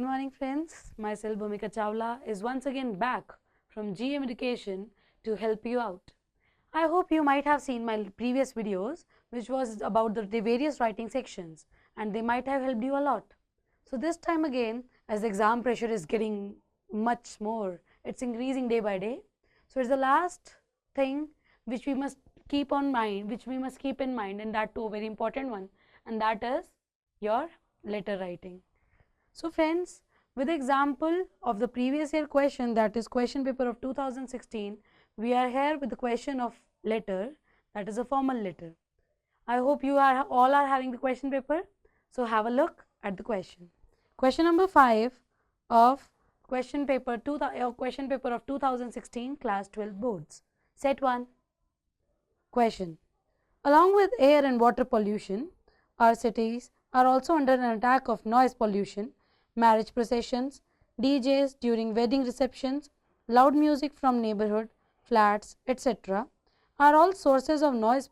Good morning friends, myself Bhumika Chawla is once again back from GM Education to help you out. I hope you might have seen my previous videos which was about the various writing sections and they might have helped you a lot. So this time again, as the exam pressure is getting much more, it's increasing day by day. So it's the last thing which we must keep in mind and that too a very important one, and that is your letter writing. So friends, with the example of the previous year question, that is question paper of 2016, we are here with the question of letter, that is a formal letter. I hope you are all are having the question paper. So have a look at the question. Question number 5 of question paper of 2016 class 12 boards. Set 1. Question. Along with air and water pollution, our cities are also under an attack of noise pollution. Marriage processions, DJs during wedding receptions, loud music from neighborhood, flats, etc. are all sources of noise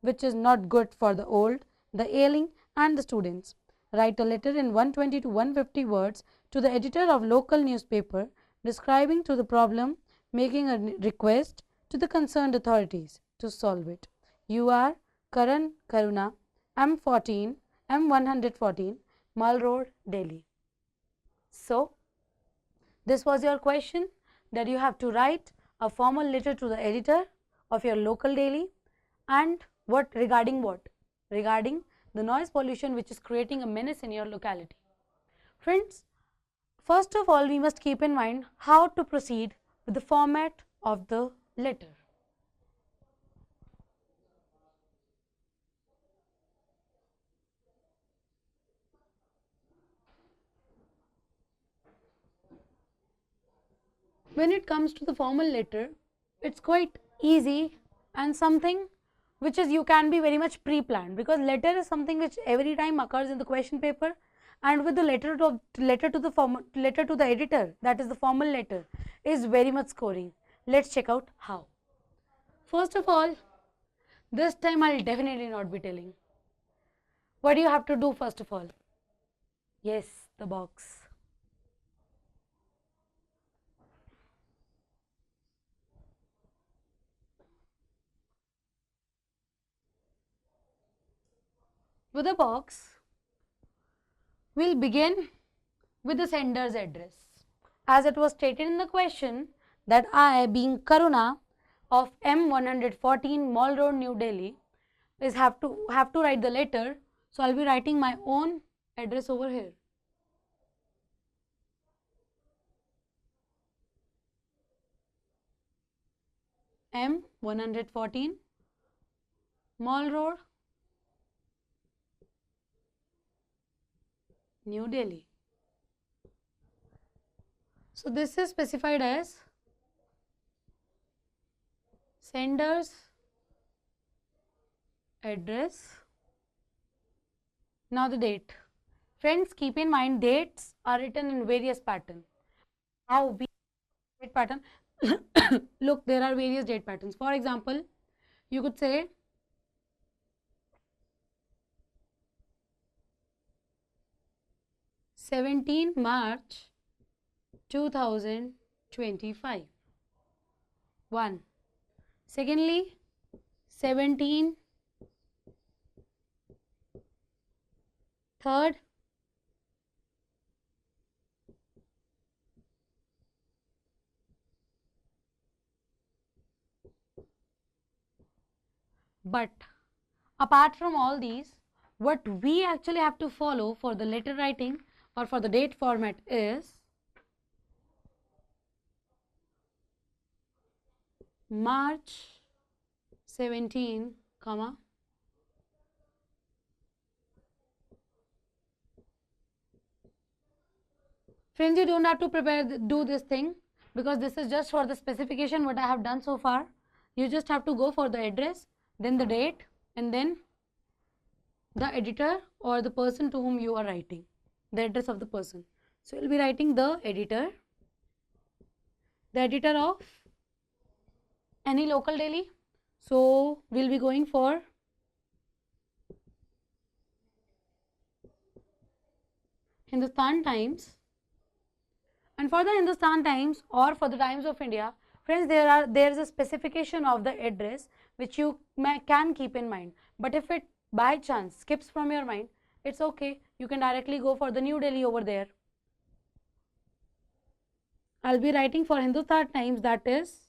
which is not good for the old, the ailing and the students. Write a letter in 120 to 150 words to the editor of local newspaper describing to the problem, making a request to the concerned authorities to solve it. You are Karan Karuna, M114, Mall Road, Delhi. So, this was your question, that you have to write a formal letter to the editor of your local daily, and regarding what? Regarding the noise pollution which is creating a menace in your locality. Friends, first of all we must keep in mind how to proceed with the format of the letter. When it comes to the formal letter, it's quite easy and something which is you can be very much pre-planned, because letter is something which every time occurs in the question paper, and with the letter to the editor, that is the formal letter, is very much scoring. Let's check out how. First of all, this time I'll definitely not be telling. What do you have to do first of all? Yes, the box. With the box, we'll begin with the sender's address. As it was stated in the question that I, being Karuna of M114 Mall Road, New Delhi, have to write the letter. So I'll be writing my own address over here. M114 Mall Road, New Delhi. So this is specified as sender's address. Now the date. Friends, keep in mind dates are written in various patterns. How we date pattern? Look, there are various date patterns. For example, you could say 17 March 2025. 1. Secondly, 17 3rd But apart from all these, what we actually have to follow for the letter writing or for the date format is March 17, comma, friends, you don't have to do this thing, because this is just for the specification what I have done so far. You just have to go for the address, then the date, and then the editor or the person to whom you are writing, the address of the person. So you'll be writing the editor of any local daily. So we'll be going for Hindustan Times, And for the Hindustan Times or for the Times of India, friends, there is a specification of the address which you can keep in mind. But if it by chance skips from your mind, it's okay. You can directly go for the New Delhi over there. I'll be writing for Hindustan Times, that is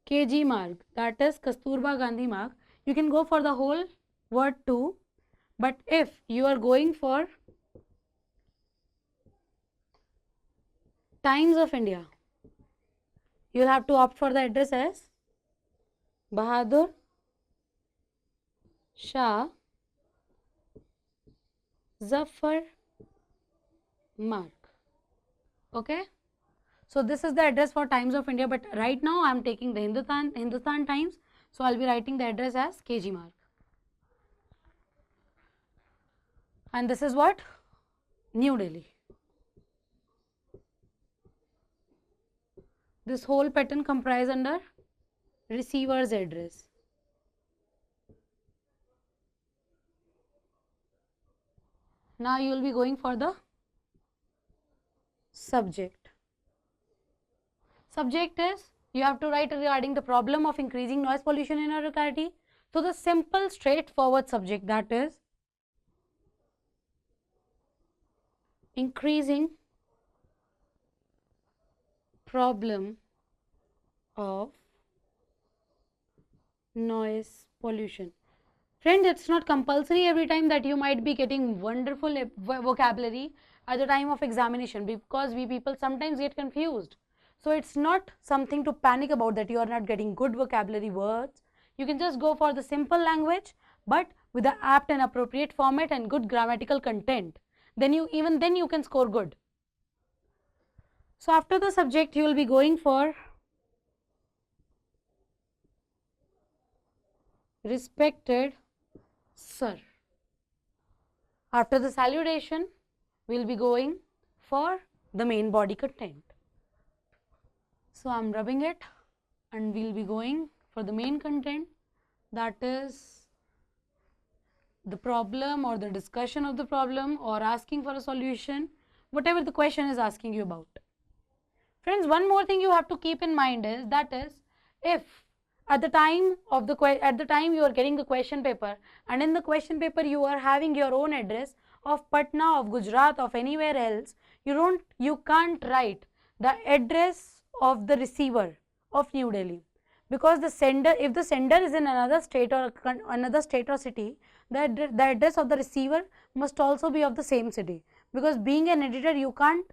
KG Marg, that is Kasturba Gandhi Marg. You can go for the whole word too, but if you are going for Times of India, you'll have to opt for the address as Bahadur Shah Zafar Marg. Okay, so this is the address for Times of India, but right now I am taking the Hindustan Times, so I'll be writing the address as KG Marg. And this is what? New Delhi. This whole pattern comprises under receiver's address. Now you will be going for the subject. Subject is, you have to write regarding the problem of increasing noise pollution in our locality. So the simple straightforward subject, that is increasing problem of noise pollution. Friend, it's not compulsory every time that you might be getting wonderful vocabulary at the time of examination, because we people sometimes get confused. So it's not something to panic about that you are not getting good vocabulary words. You can just go for the simple language, but with the apt and appropriate format and good grammatical content. Then you can score good. So after the subject, you will be going for respected sir. After the salutation, we will be going for the main body content. So I am rubbing it and we will be going for the main content, that is the problem or the discussion of the problem or asking for a solution, whatever the question is asking you about. Friends, one more thing you have to keep in mind is, that is, if at the time you are getting the question paper, and in the question paper you are having your own address of Patna, of Gujarat, of anywhere else, you can't write the address of the receiver of New Delhi, because the sender, if the sender is in another state or city, the address of the receiver must also be of the same city, because being an editor you can't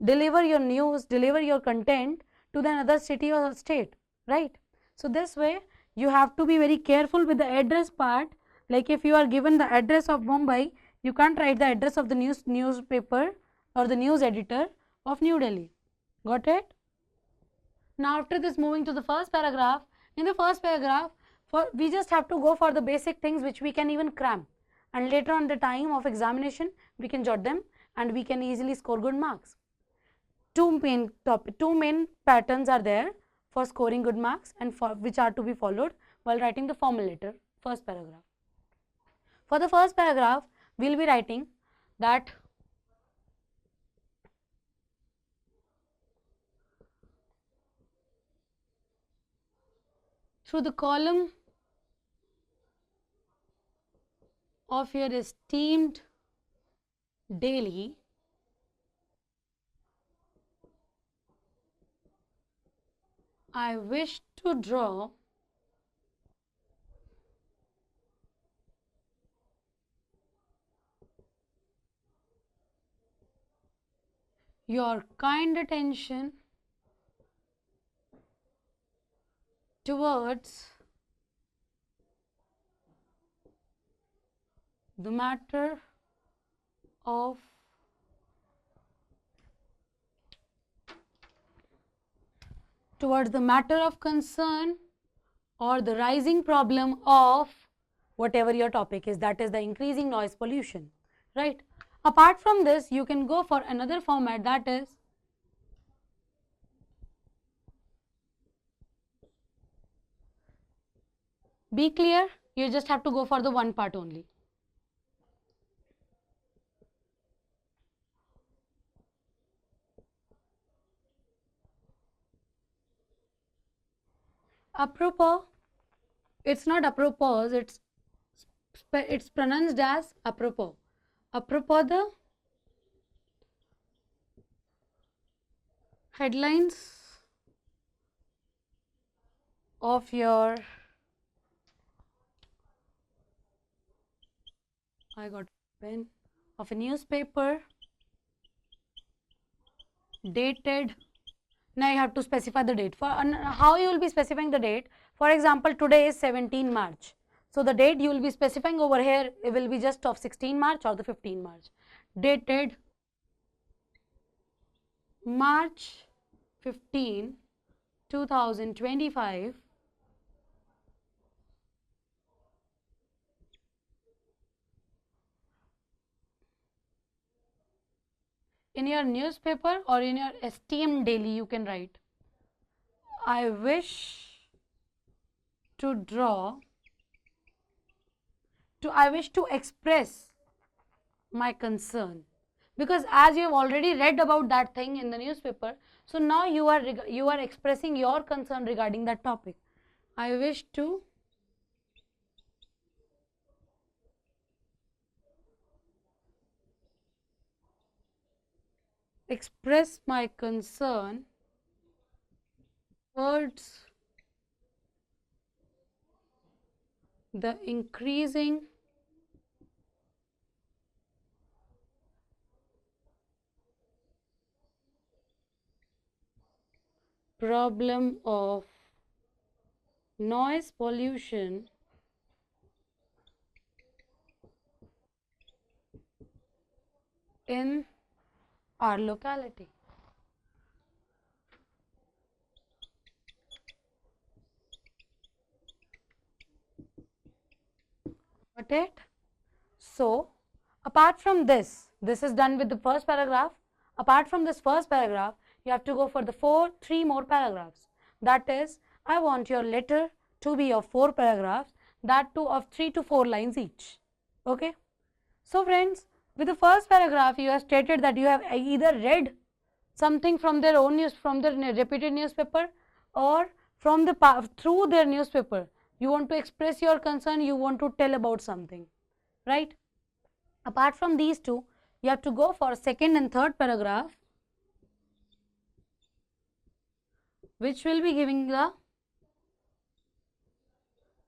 deliver your news, deliver your content to the another city or state, right? So this way you have to be very careful with the address part. Like if you are given the address of Mumbai, you can't write the address of the newspaper or the news editor of New Delhi. Got it? Now after this, moving to the first paragraph. In the first paragraph, we just have to go for the basic things which we can even cram, and later on the time of examination we can jot them and we can easily score good marks. Two main patterns are there for scoring good marks, and which are to be followed while writing the formal letter, first paragraph. For the first paragraph, we will be writing that through the column of your esteemed daily, I wish to draw your kind attention towards the matter of concern or the rising problem of whatever your topic is, that is the increasing noise pollution, right? Apart from this, you can go for another format, that is be clear. You just have to go for the one part only. Apropos, it's not apropos, it's pronounced as apropos. Apropos the headlines of your, I got pen, of a newspaper dated. Now you have to specify the date. For how you will be specifying the date? For example, today is 17 March. So the date you will be specifying over here, it will be just of 16 March or the 15 March. Dated March 15, 2025. In your newspaper or in your STM daily, you can write, I wish to express my concern, because as you have already read about that thing in the newspaper, so now you are expressing your concern regarding that topic. I wish to express my concern towards the increasing problem of noise pollution in our locality. Got it? So, apart from this is done with the first paragraph. Apart from this first paragraph, you have to go for the three more paragraphs. That is, I want your letter to be of 4 paragraphs, that too of 3 to 4 lines each. Okay? So friends, with the first paragraph, you have stated that you have either read something from their own from their repeated newspaper, or from through their newspaper. You want to express your concern, you want to tell about something, right? Apart from these two, you have to go for second and third paragraph, which will be giving the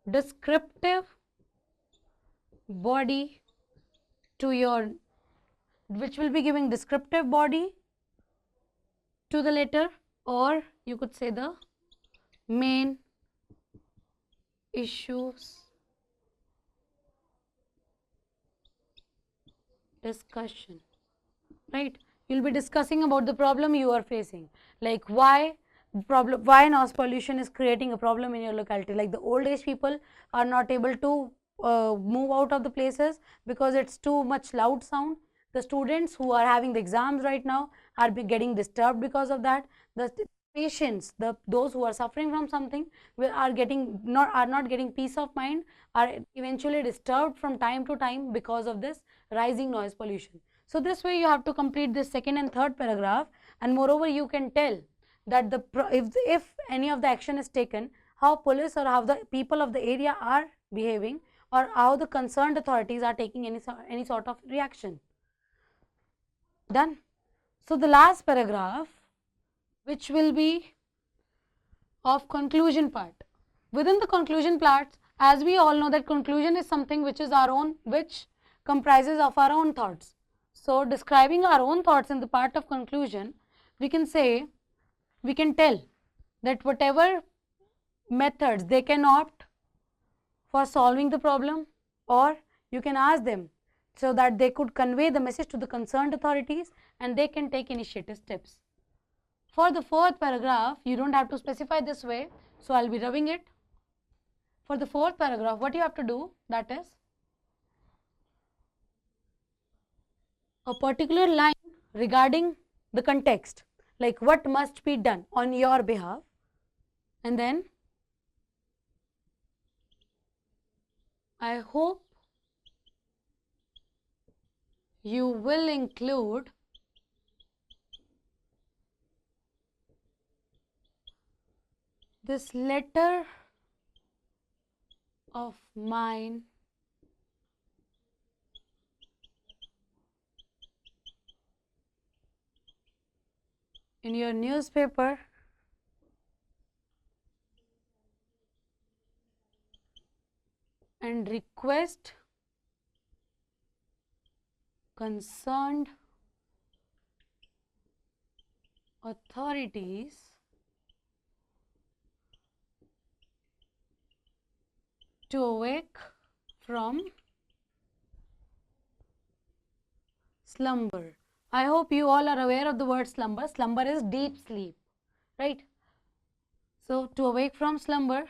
descriptive body to your, which will be giving descriptive body to the letter, or you could say the main issues discussion, right? You'll be discussing about the problem you are facing, like why noise pollution is creating a problem in your locality. Like the old age people are not able to move out of the places because it's too much loud sound. The students who are having the exams right now are getting disturbed because of that. The patients, those who are suffering from something are not getting peace of mind, are eventually disturbed from time to time because of this rising noise pollution. So this way you have to complete this second and third paragraph, and moreover you can tell that if any of the action is taken, how police or how the people of the area are behaving, or how the concerned authorities are taking any sort of reaction. Done. So the last paragraph, which will be of conclusion part. Within the conclusion part, as we all know that conclusion is something which is our own, which comprises of our own thoughts. So describing our own thoughts in the part of conclusion, we can tell that whatever methods they can opt for solving the problem, or you can ask them so that they could convey the message to the concerned authorities and they can take initiative steps. For the fourth paragraph, you don't have to specify this way, so I'll be rubbing it. For the fourth paragraph, what you have to do, that is a particular line regarding the context, like what must be done on your behalf, and then I hope you will include this letter of mine in your newspaper and request concerned authorities to awake from slumber. I hope you all are aware of the word slumber. Slumber is deep sleep, right? So, to awake from slumber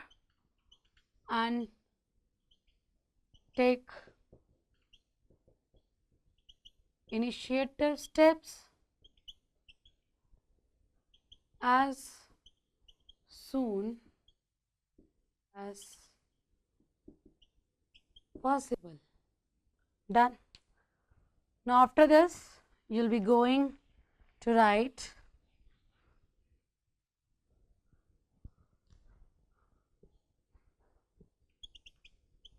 and take initiative steps as soon as possible. Done. Now, after this, you'll be going to write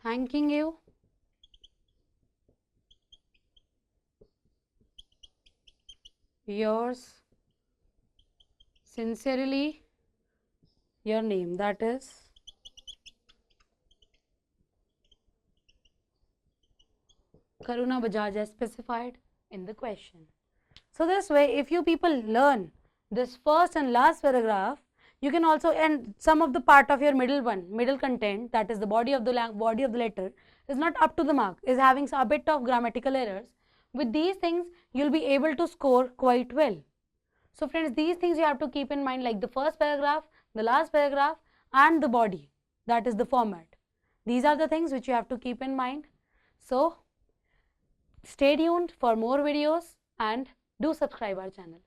thanking you yours sincerely, your name, that is Karuna Bajaj as specified in the question. So this way, if you people learn this first and last paragraph, you can also, and some of the part of your middle content, that is the body of the letter, is not up to the mark, is having a bit of grammatical errors. With these things, you'll be able to score quite well. So friends, these things you have to keep in mind, like the first paragraph, the last paragraph, and the body, that is the format. These are the things which you have to keep in mind. So stay tuned for more videos and do subscribe our channel.